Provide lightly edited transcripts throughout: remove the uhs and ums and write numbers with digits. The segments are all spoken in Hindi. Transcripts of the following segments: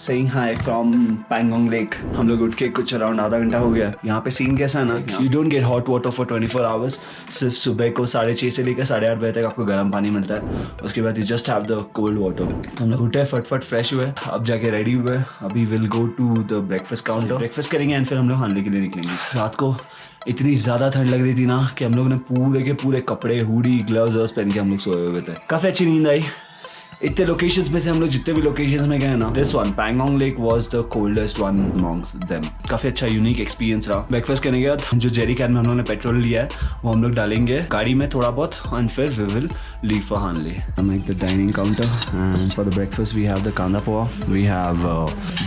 Saying hi from Pangong lake. हम लोग उठ के कुछ अराउंड आधा घंटा हो गया। यहाँ पे सीन कैसा है ना, you don't get hot water for 24 hours. सिर्फ सुबह को 6:30 से लेकर 8:30 बजे तक आपको गर्म पानी मिलता है, उसके बाद you just have the cold water. तो हम लोग उठे, फटफट फ्रेश हुए, अब जाके रेडी हुए। अभी will go to the breakfast counter, breakfast करेंगे एंड फिर हम लोग हानले के लिए निकलेंगे। रात को इतनी ज़्यादा ठंड लग रही थी ना कि हम लोग ने पूरे के पूरे कपड़े, हुडी, ग्लव्स पहन के हम लोग सोए हुए थे। काफ़ी अच्छी नींद आई। इतने लोकेशंस में से हम लोग जितने भी लोकेशंस में गए ना, this one Pangong lake was the coldest one amongst them. काफ़ी अच्छा यूनिक एक्सपीरियंस रहा। ब्रेकफास्ट करने के बाद जो जेरी कैन में हम लोगों ने पेट्रोल लिया है वो हम लोग डालेंगे गाड़ी में थोड़ा बहुत, एंड फिर we will leave for Hanle. Make the dining counter and for the breakfast we have the kanda poha, we have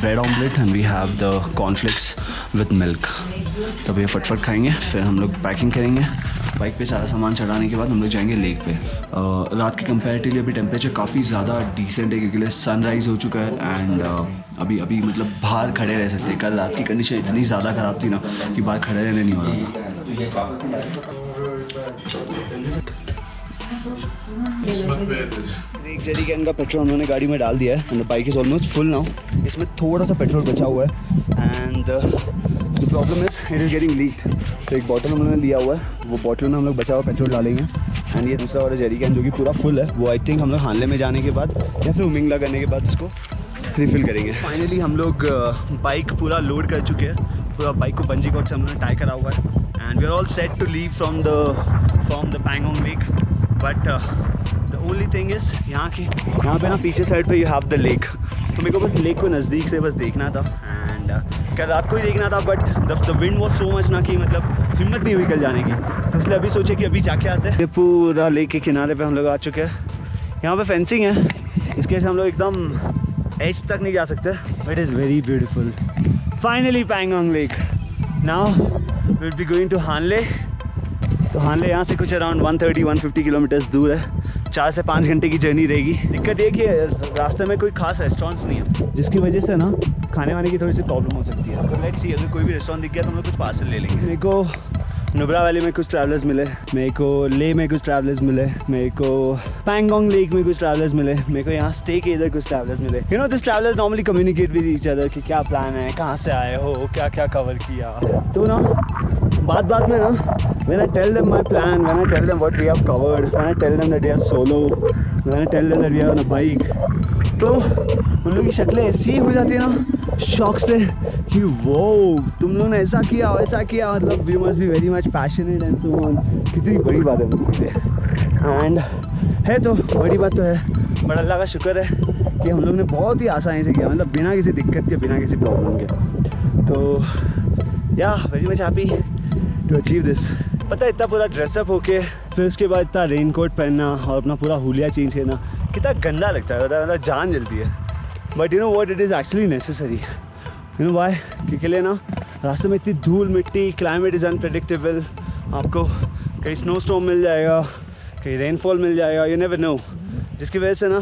bread omelette and we have the cornflakes with milk. तब ये फटफट खाएंगे, फिर हम लोग पैकिंग करेंगे। बाइक पे सारा सामान चढ़ाने के बाद हम लोग जाएंगे लेक पे। रात के कंपैरेटिवली अभी टेम्परेचर काफ़ी ज़्यादा डिसेंट है क्योंकि सनराइज़ हो चुका है एंड अभी मतलब बाहर खड़े रह सकते हैं। कल रात की कंडीशन इतनी ज़्यादा ख़राब थी ना कि बाहर खड़े रहने नहीं हो रहा था। एक जेरी कैन का पेट्रोल उन्होंने गाड़ी में डाल दिया है and the bike is almost full now. इसमें थोड़ा सा पेट्रोल बचा हुआ है and the problem is it is getting leaked. तो एक बॉटल हम लोगों ने लिया हुआ है, वो बॉटल में हम लोग बचा हुआ पेट्रोल डालेंगे एंड ये दूसरा वाला जेरी कैन जो कि पूरा फुल है वो आई थिंक हम लोग हानले में जाने के बाद या फिर उमिंगला करने के बाद उसको रिफिल करेंगे। फाइनली हम लोग बाइक पूरा लोड कर चुके हैं। पूरा बाइक को बंजी कॉर्ड से हम लोगों ने टाई करा हुआ है and we are all set to leave from the Pangong lake. But the only thing is यहाँ पे ना पीछे साइड पे यू हैव द लेक। तो मेरे को बस लेक को नज़दीक से बस देखना था एंड कल रात को ही देखना था, but the wind was so much ना कि मतलब हिम्मत नहीं हुई कल जाने की। तो इसलिए अभी सोचे कि अभी जाके आते हैं। पूरा लेक के किनारे पे हम लोग आ चुके हैं। यहाँ पे फेंसिंग है, इसके वजह से हम लोग एकदम एज तक नहीं जा सकते। It is very beautiful. Finally Pangong lake. Now will be going to Hanle. तो हानले यहाँ से कुछ अराउंड 130-150 किलोमीटर्स दूर है। 4 से 5 घंटे की जर्नी रहेगी। दिक्कत ये कि रास्ते में कोई खास रेस्टोरेंट्स नहीं है, जिसकी वजह से ना खाने वाने की थोड़ी सी प्रॉब्लम हो सकती है। तो लेट्स सी, अगर कोई भी रेस्टोरेंट दिख गया तो हम लोग कुछ पार्सल ले लेंगे। मेरे को नुब्रा वैली में कुछ ट्रैवलर्स मिले, मेरे को ले में कुछ ट्रैवलर्स मिले, मेरे को पैंगोंग लेक में कुछ ट्रैवलर्स मिले, मेरे को यहाँ स्टे के इधर कुछ ट्रैवलर्स मिले। You know this travellers normally communicate with each other कि क्या प्लान है, कहाँ से आए हो, क्या क्या कवर किया। तो ना बात में ना when I tell them my plan, when I tell them what we have covered, when I tell them that we are solo, when I tell them that we are on a bike, तो उन लोगों की शक्लें ऐसी हो जाती है ना शौक से कि वो तुम लोगों ने ऐसा किया मतलब we must be very much passionate and so on. कितनी बड़ी बात है मुझे एंड है, तो बड़ी बात तो है, बट अल्लाह का शुक्र है कि हम लोग ने बहुत ही आसानी से किया, मतलब बिना किसी दिक्कत के, बिना किसी प्रॉब्लम के। तो या very much happy to achieve this. पता है इतना पूरा ड्रेसअप होके फिर उसके बाद इतना रेनकोट पहनना और अपना पूरा हुलिया चेंज करना कितना गंदा लगता है, मतलब जान जलती है। But you know what, it is actually necessary. You know why, क्योंकि लिए ना रास्ते में इतनी धूल मिट्टी, क्लाइमेट इज़ अनप्रेडिक्टेबल। आपको कहीं स्नो स्टॉर्म मिल जाएगा, कहीं रेनफॉल मिल जाएगा, यू नेवर नो, जिसकी वजह से ना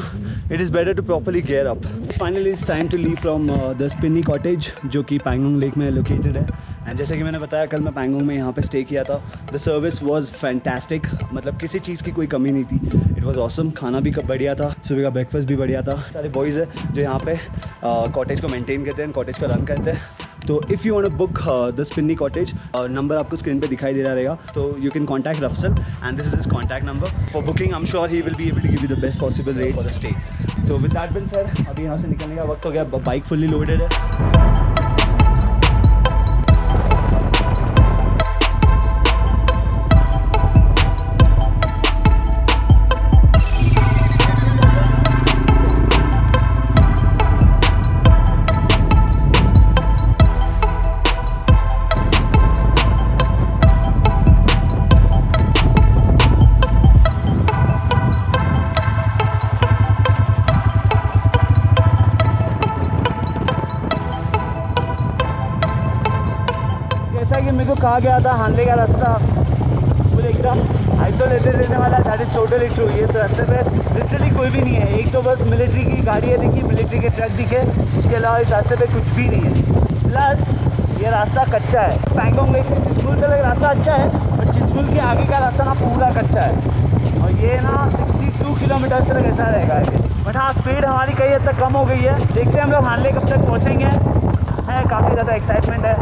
it is better to properly gear up. Finally it's time to leave from the Spinney Cottage जो कि पैंगोंग लेक में लोकेटेड है। एंड जैसे कि मैंने बताया कल मैं पैंगोंग में यहाँ पे स्टे किया था। द सर्विस वाज फैंटास्टिक, मतलब किसी चीज़ की कोई कमी नहीं थी। It was awesome. खाना भी बढ़िया था, सुबह का ब्रेकफास्ट भी बढ़िया था। सारे बॉयज़ है जो यहाँ पे कॉटेज को मेंटेन करते हैं, कॉटेज को रन करते हैं। तो if you want to book the Spinney cottage, number आपको स्क्रीन पे दिखाई दे रहा रहेगा, तो यू कैन कॉन्टैक्ट रफसल and this is his contact number for booking. I am sure he will be able to give you the best possible rate for the stay. तो विद दैट बीन सर, अभी यहाँ से निकलने का वक्त हो गया। बाइक फुल्ली लोडेड है। जैसा कि मेरे को कहा गया था, हानले का रास्ता पूरे एकदम आइसोलेटेड रहने वाला, दैट इज़ टोटली ट्रू। ये तो रास्ते पे लिटरली कोई भी नहीं है। एक तो बस मिलिट्री की गाड़ियाँ दिखी, मिलिट्री के ट्रक दिखे, उसके अलावा इस रास्ते पे कुछ भी नहीं है। प्लस ये रास्ता कच्चा है। पैंगोंग लेक से चिसपुल तक रास्ता अच्छा है, और चिसपुल के आगे का रास्ता ना पूरा कच्चा है, और ये ना 62 किलोमीटर तक ऐसा रहेगा। बट हाँ स्पीड हमारी कई हद तक कम हो गई है। देखते हैं हम लोग हानले कब तक पहुँचेंगे। है काफ़ी ज़्यादा एक्साइटमेंट है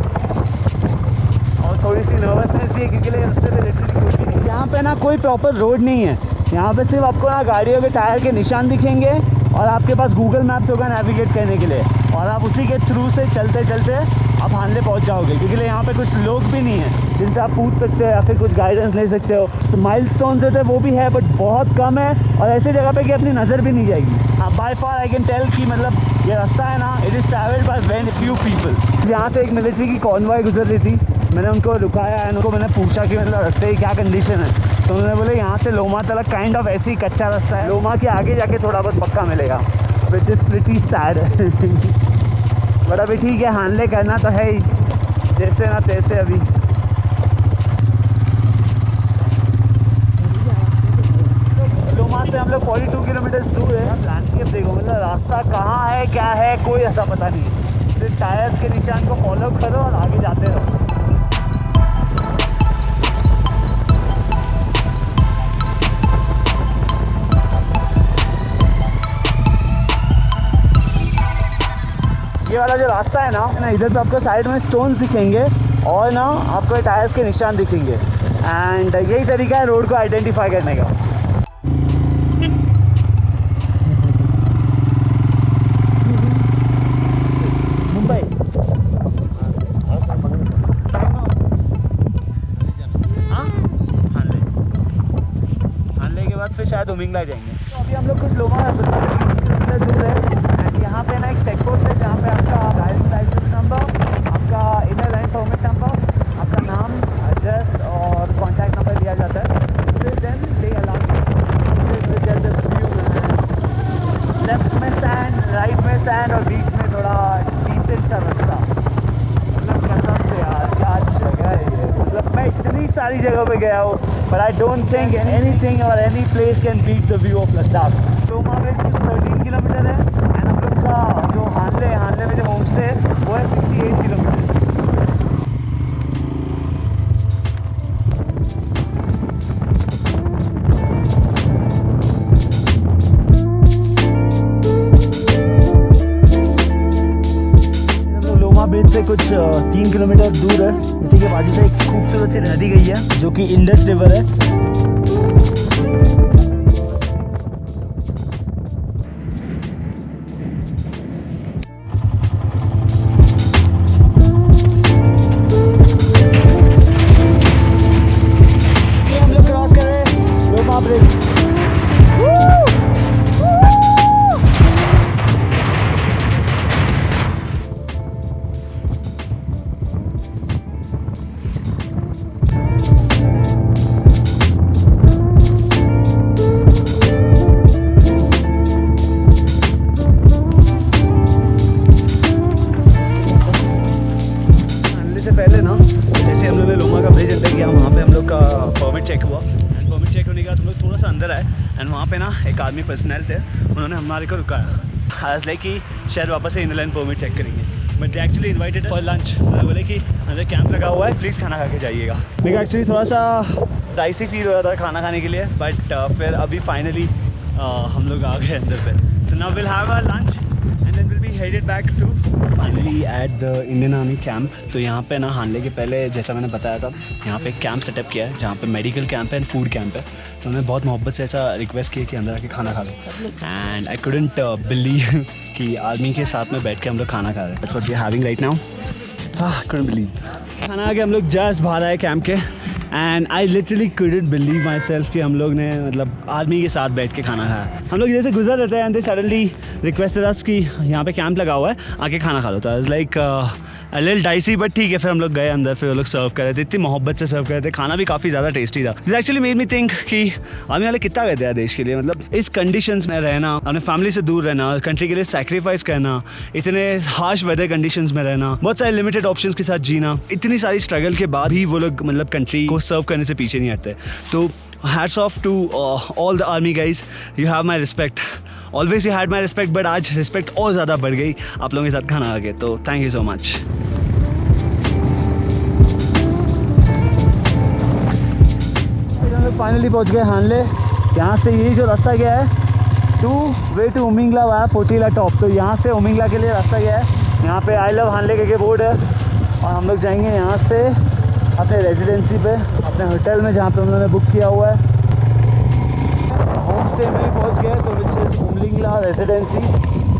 और थोड़ी सी नर्वसनेस भी है क्योंकि रास्ते पे लिटरली कुछ भी नहीं। यहाँ पे ना कोई प्रॉपर रोड नहीं है, यहाँ पे सिर्फ आपको ना गाड़ियों के टायर के निशान दिखेंगे और आपके पास गूगल मैप्स होगा नेविगेट करने के लिए और आप उसी के थ्रू से चलते चलते आप हानले पहुँच जाओगे क्योंकि यहाँ पे कुछ लोग भी नहीं है जिनसे आप पूछ सकते हो या फिर कुछ गाइडेंस ले सकते हो। माइलस्टोन जो थे वो भी है बट बहुत कम है और ऐसी जगह पे कि अपनी नज़र भी नहीं जाएगी। हाँ by far I can tell कि मतलब ये रास्ता है ना it is travelled by very few people. यहाँ से एक मिलिट्री की कॉन्वॉय गुजर रही थी, मैंने उनको रुकाया है, उनको मैंने पूछा कि मतलब रास्ते की क्या कंडीशन है तो उन्होंने बोले यहाँ से लोमा तक काइंड ऑफ ऐसी कच्चा रास्ता है, लोमा के आगे जाके थोड़ा बहुत पक्का मिलेगा which is pretty sad. But अभी ठीक है हानले करना तो है ही जैसे ना तैसे। अभी लोमा से हम लोग 42 किलोमीटर दूर है। लैंडस्केप देखो मतलब रास्ता कहाँ है क्या है कोई ऐसा पता नहीं, सिर्फ टायर्स के निशान को फॉलो करो और आगे जाते रहो। ये वाला जो रास्ता है ना इधर पे आपको साइड में स्टोन्स दिखेंगे और ना आपको टायर्स के निशान दिखेंगे एंड यही तरीका है रोड को आइडेंटिफाई करने का। मुंबई हाँ हानले के बाद फिर शायद उमिंगला जाएंगे। तो अभी हम लोग कुछ लोगों किलोमीटर दूर है एंड यहाँ पे ना एक चेक पोस्ट है जहाँ पे आपका ड्राइविंग लाइसेंस नंबर, आपका इनर लाइन परमिट नंबर, आपका नाम, एड्रेस और कॉन्टैक्ट नंबर दिया जाता है। फिर देन दे अलाउ लेफ्ट में सैंड, राइट में सैंड और बीच में थोड़ा डिसेंट सा रास्ता। मतलब कसम से यार क्या जगह है ये, मतलब मैं इतनी सारी जगह पे गया हूँ but I don't think anything और any place can beat the view of Ladakh. Loma bridge कुछ 13 किलोमीटर है एंड हम लोग का जो हानले में जो होम स्टे है वो है 68 किलोमीटर। लोमा ब्रिज से कुछ 3 किलोमीटर दूर है, इसी के बाजू से एक खूबसूरत सी नदी गई है जो कि इंडस रिवर है। पहले ना जैसे हम लोग ने लोमा का ब्रिज अंदर किया वहाँ पे हम लोग का परमिट चेक हुआ एंड परमिट चेक होने के बाद हम लोग थोड़ा सा अंदर आए एंड वहाँ पे ना एक आर्मी पर्सनल थे, उन्होंने हमारे को रुकाया आज लाइक कि शायद वापस से इनर लाइन परमिट चेक करेंगे but actually invited for lunch. बोले कि अंदर कैंप लगा हुआ है प्लीज़ खाना खा के जाइएगा। लेकिन एक्चुअली थोड़ा सा डाइसी फील हो रहा था खाना खाने के लिए बट फिर अभी फाइनली हम लोग आ गए अंदर पे। तो now will have a lunch and then we'll be headed back to finally at the Indian Army camp। तो यहाँ पे ना हानले के पहले जैसा मैंने बताया था यहाँ पे एक कैंप सेटअप किया है जहाँ पे मेडिकल कैंप है एंड फूड कैंप है। तो उन्होंने बहुत मोहब्बत से ऐसा रिक्वेस्ट किया कि अंदर आके खाना खा लो एंड आई couldn't बिलीव कि आर्मी के साथ में बैठ के हम लोग खाना खा रहे हैं। That's what we are having right now। couldn't believe खाना आके हम लोग जस्ट बाहर आए कैंप के and I literally couldn't believe myself कि हम लोग ने मतलब आर्मी के साथ बैठ के खाना खाया। हम लोग जैसे गुजर रहे थे एंड दे सडनली रिक्वेस्टेड अस कि यहाँ पे कैंप लगा हुआ है आके खाना खा लो। तो is like a little dicey but ठीक है। फिर हम लोग गए अंदर, फिर वो लोग सर्व कर रहे थे, इतनी मोहब्बत से सर्व कर रहे थे, खाना भी काफ़ी ज़्यादा टेस्टी था। This actually made me think कि आर्मी वाले कितना गए थे देश के लिए, मतलब इस कंडीशंस में रहना, अपने फैमिली से दूर रहना, कंट्री के लिए सैक्रिफाइस करना, इतने हार्श वेदर कंडीशंस में रहना, बहुत सारे लिमिटेड ऑप्शंस के साथ जीना, इतनी सारी स्ट्रगल के बाद भी वो लोग मतलब कंट्री को सर्व करने से पीछे नहीं हटते। तो hats off to all the army guys, you have my respect, always you had my respect, but आज रिस्पेक्ट और ज़्यादा बढ़ गई आप लोगों के साथ खाना आ गए, तो thank you so much. Finally पहुंच गए हानले। यहाँ से यही जो रास्ता गया है two way to Umlingla via Fotila top. तो यहाँ से उमिंगला के लिए रास्ता गया है। यहाँ पे आई लव हानले के बोर्ड है और हम लोग जाएंगे यहाँ से अपने रेजिडेंसी पे, अपने होटल में जहाँ पे हम लोगों ने बुक किया हुआ है। होम स्टे में पहुँच गए तो विच इज़ उमिंगला रेजिडेंसी।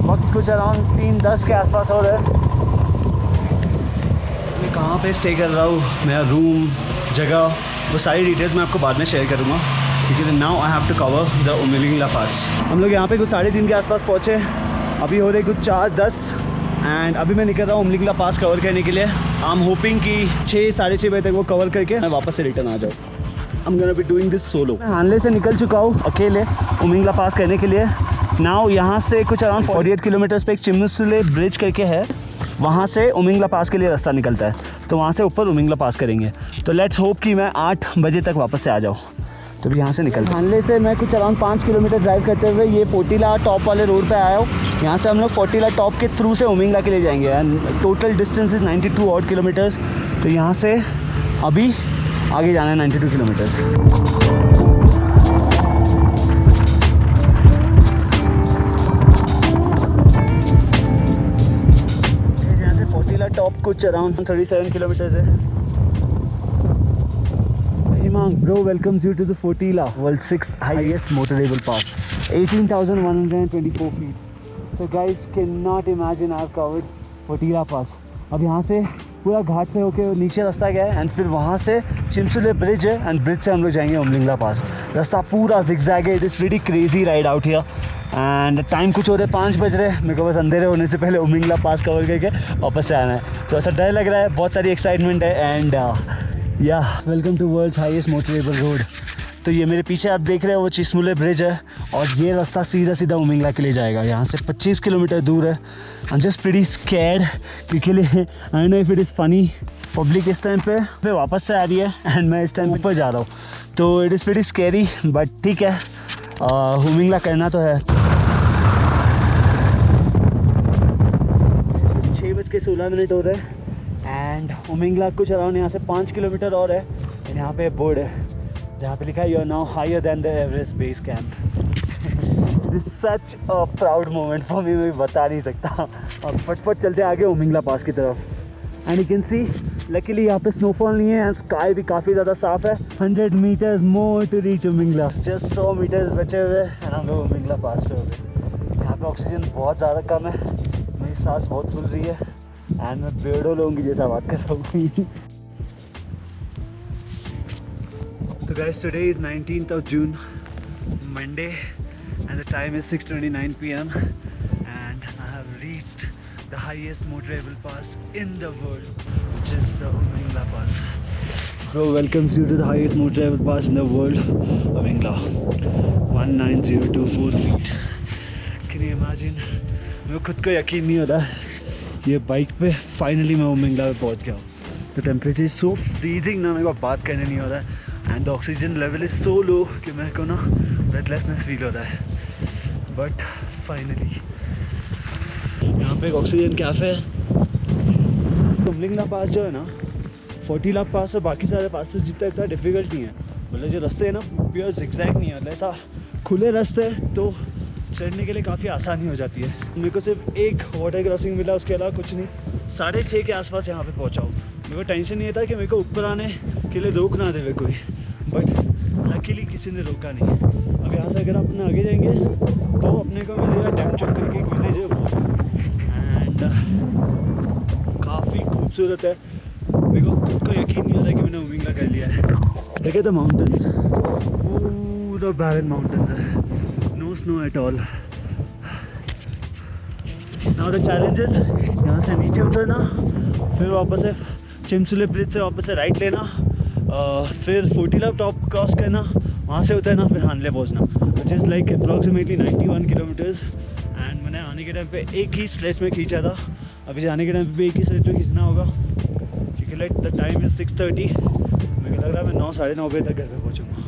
वक्त कुछ अराउंड 3:10 के आसपास हो रहा है। इसमें कहाँ पे स्टे कर रहा हूँ, मेरा रूम, जगह, वो सारी डिटेल्स मैं आपको बाद में शेयर करूँगा, क्योंकि now I have to cover the Umlingla pass. हम लोग यहाँ पे कुछ 3:30 के आसपास पहुँचे। अभी हो रहे कुछ 4:10 एंड अभी मैं निकल रहा हूँ उमिंगला पास कवर करने के लिए। आई एम होपिंग कि 6-6:30 बजे तक वो कवर करके मैं वापस से रिटर्न आ जाऊँ। I am gonna be doing this solo. मैं हानले से निकल चुका हूँ अकेले उमिंगला पास करने के लिए। नाउ यहाँ से कुछ अराउंड 48 किलोमीटर्स पे एक चिमुसले ब्रिज करके है, वहाँ से उमिंगला पास के लिए रास्ता निकलता है। तो वहाँ से ऊपर उमिंगला पास करेंगे। तो लेट्स होप कि मैं 8 बजे तक वापस से आ जाऊँ। तो भी यहाँ से निकल हानले से मैं कुछ अराउंड 5 किलोमीटर ड्राइव करते हुए ये फोर्टीला टॉप वाले रोड पे आया हूँ। यहाँ से हम लोग फोर्टीला टॉप के थ्रू से उमिंगला के लिए जाएंगे and total distance is 92 odd kilometres. तो यहाँ से अभी आगे जाना है 92 किलोमीटर्स। यहाँ से फोर्टीला टॉप कुछ अराउंड 37 किलोमीटर्स है। Bro welcomes you to the Fortila, world's 6th highest motorable pass, 18,124 feet. So guys cannot imagine I've covered Fortila pass. अब यहाँ से पूरा घाट से होके नीचे रास्ता गया है एंड फिर वहाँ से चिमसुले ब्रिज है एंड ब्रिज से हम लोग जाएंगे उमिंगला पास। रास्ता पूरा zigzag है। It is very crazy ride out here and time कुछ हो रहे 5 बज रहे। मेरे को बस अंधेरे होने से पहले उमिंगला पास कवर करके वापस से आना है। तो ऐसा डर लग रहा है, बहुत सारी एक्साइटमेंट है and yeah welcome to world's highest motorable road. तो ये मेरे पीछे आप देख रहे हो वो चिसमुले ब्रिज है और ये रास्ता सीधा सीधा उमिंगला के लिए जाएगा। यहाँ से 25 किलोमीटर दूर है। I am just pretty scared क्योंकि I know if it is funny, public इस टाइम पे वापस से आ रही है एंड मैं इस टाइम ऊपर जा रहा हूँ। तो it is pretty scary but ठीक है, उमिंगला करना तो है। 6:16 हो रहे हैं एंड उमिंगला कुछ अराउंड यहाँ से 5 किलोमीटर और है। एंड यहाँ पे बोर्ड है जहाँ पे लिखा है you are now higher than the Everest base camp. This such a proud moment for me, मैं बता नहीं सकता। और फटफट चलते आगे उमिंगला पास की तरफ and you can see luckily यहाँ पे स्नोफॉल नहीं है एंड स्काई भी काफ़ी ज़्यादा साफ़ है। 100 metres more to reach Umlingla, just 100 metres बचे हुए एंड हम लोग उमिंगला पास पे हो गए। यहाँ पे ऑक्सीजन बहुत ज़्यादा कम है, मेरी सांस बहुत फूल रही है एंड मैं बेड़ो लोगों की जैसा बात कर रहा हूँ। तो guys today is 19th of June, Monday, and the time is 6:29 PM and I have reached the highest motorable pass in the world, which is the Umingla Pass. Bro welcomes you to the highest motorable pass in the world, Umingla, 19024 feet. Can you imagine? मेरे को खुद को यकीन नहीं होता ये बाइक पे फाइनली मैं उमिंगला पे पहुंच गया हूँ। The temperature is so freezing ना, मेरे को बात करने नहीं हो रहा है and the oxygen level is so low कि मेरे को ना ब्रेथलेसनेस फील हो रहा है। बट फाइनली यहाँ पे एक ऑक्सीजन कैफ़े है। उमिंगला पास जो है ना, फोर्टीला पास और बाकी सारे पासेस जितना इतना डिफ़िकल्ट नहीं है। मतलब जो रास्ते हैं ना प्योर zigzag नहीं है, मतलब ऐसा खुले रास्ते तो चढ़ने के लिए काफ़ी आसानी हो जाती है। मेरे को सिर्फ एक वाटर क्रॉसिंग मिला, उसके अलावा कुछ नहीं। 6:30 के आसपास यहाँ पे पहुँचा हूँ। मेरे को टेंशन नहीं था कि मेरे को ऊपर आने के लिए रोक ना देवे कोई, बट लकीली किसी ने रोका नहीं। अब यहाँ से अगर आप अपने आगे जाएंगे तो अपने को मिलेगा डैमचोक करके एक विलेज है एंड काफ़ी खूबसूरत है। मेरे को खुद को यकीन नहीं होता कि मैंने उमिंगला कर लिया है। देखे द माउंटेन्स, पूरा बैरन माउंटेन्स है, no snow at all. Now the challenge is यहाँ से नीचे उतरना, फिर वापस से चिमसुले ब्रिज से वापस से राइट लेना, फिर फोर्टीला टॉप क्रॉस करना, वहाँ से उतरना, फिर हानले पहुँचना, which is like approximately 91 kilometres. And मैंने आने के टाइम पे एक ही स्ट्रेच में खींचा था, अभी जाने के टाइम पे भी एक ही स्ट्रेच में खींचना होगा क्योंकि लाइक द टाइम इज़ 6:30। मुझे लग रहा है मैं 9 साढ़े 9 बजे तक घर पे पहुँचूँगा।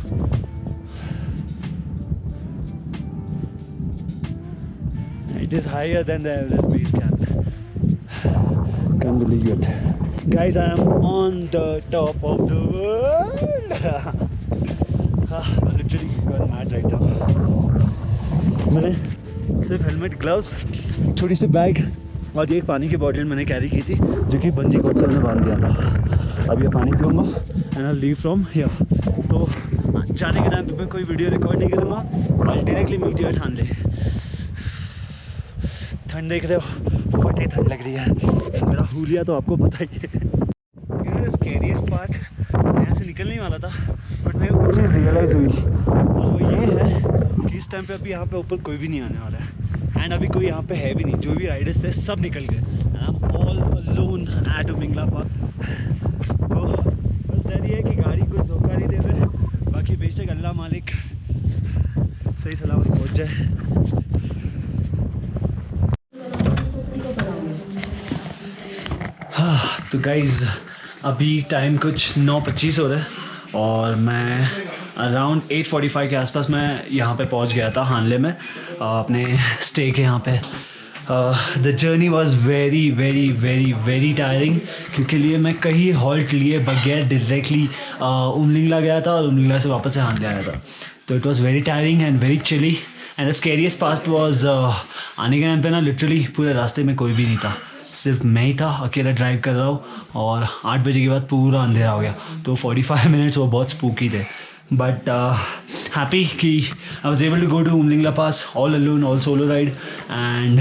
It is higher than the Everest base camp. Can't believe it. Guys, I am on the top of the world. I'm literally going mad right now. मैंने सिर्फ हेलमेट, ग्लव्स, छोटी सी बैग और एक पानी की बॉटल मैंने कैरी की थी, जो कि बंजी कॉर्ड से मैंने बांध दिया था। अब ये पानी पीऊँगा and I leave from here. तो जाने के टाइम पे कोई वीडियो रिकॉर्ड नहीं करूँगा, I directly meet you at Hanle. ठंड देख रहे हो, फटे ठंड लग रही है। मेरा हुलिया तो आपको पता ही है। स्कैरियस्ट पार्ट, यहाँ से निकलने ही वाला था बट मेरे को कुछ चीज़ रियलाइज़ हुई, और वो ये है कि इस टाइम पे अभी यहाँ पे ऊपर कोई भी नहीं आने वाला है एंड अभी कोई यहाँ पे है भी नहीं। जो भी राइडर्स थे सब निकल गए and I am all alone at Umlingla park. तो बस डर ये है कि गाड़ी कुछ धोखा नहीं दे रहे, बाकी बेशक अल्लाह मालिक सही सलामत पहुँच जाए। तो गाइज़ अभी टाइम कुछ 9:25 हो रहा है और मैं अराउंड 8:45 के आसपास मैं यहाँ पे पहुँच गया था हानले में, अपने स्टे के यहाँ पे। The journey was very very very very tiring, क्योंकि लिए मैं कहीं हॉल्ट लिए बगैर डायरेक्टली उमलिंगला गया था और उमलिंगला से वापस से हानले आया था। तो it was very tiring and very chilly and the scariest part was आने के टाइम पे ना लिटरली पूरे रास्ते में कोई भी नहीं था, सिर्फ मैं ही था, अकेला ड्राइव कर रहा हूँ और 8 बजे के बाद पूरा अंधेरा हो गया। तो 45 मिनट्स वो बहुत स्पूकी थे बट हैप्पी कि I was able to go to Umlingla pass all alone, all solo ride and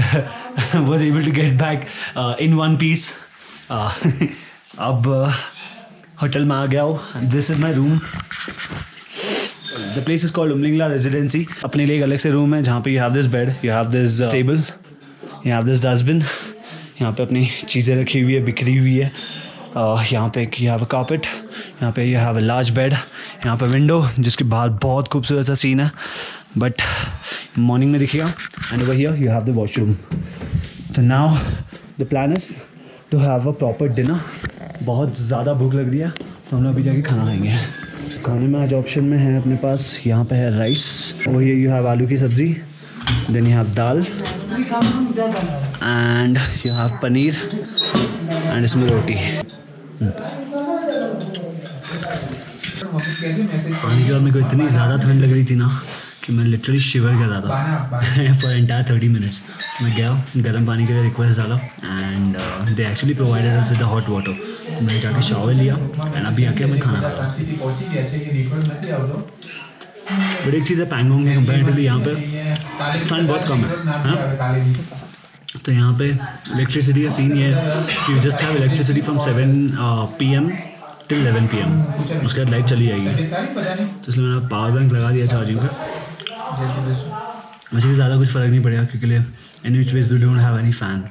was able to get back in one piece. अब होटल में आ गया हूँ। This is my room. The place is called Umlingla Residency. अपने लिए एक अलग से रूम है जहाँ पे you have this bed, you have this table, you have this dustbin, यहाँ पे अपनी चीज़ें रखी हुई है, बिखरी हुई है। यहाँ पे यू हैव अ कारपेट, यहाँ पे you have a large bed, यहाँ पे विंडो जिसके बाहर बहुत खूबसूरत सा सीन है बट मॉर्निंग में दिखेगा। And over here you have the washroom. तो now the plan is to have a proper dinner. बहुत ज़्यादा भूख लग रही है तो हम लोग अभी जाके खाना खाएंगे। खाने में आज ऑप्शन में है अपने पास, यहाँ पे है rice, over here you have aloo की sabzi, then you have dal and you have paneer and इसमें रोटी। पानी के बाद मेरे को इतनी ज़्यादा ठंड लग रही थी ना कि मैं लिटरली शिवर कर रहा था फॉर एंटायर 30 मिनट्स। मैं गया, गर्म पानी के लिए रिक्वेस्ट डाला and they actually provided us with the hot water. तो मैंने जाके शावर लिया एंड अभी आके मैं खाना खा रहा हूँ। बट एक चीज़ है, पैंगोंग में कंपेरेटिवली यहाँ पे ठंड बहुत कम है। तो यहाँ पे इलेक्ट्रिसिटी का सीन ये है, you just have electricity from 7 PM till 11 PM, उसके बाद लाइट चली जाएगी। तो इसलिए मैंने पावर बैंक लगा दिया चार्जिंग पे। वैसे भी ज़्यादा कुछ फ़र्क नहीं पड़ेगा क्योंकि लिए in which we do don't have any fan.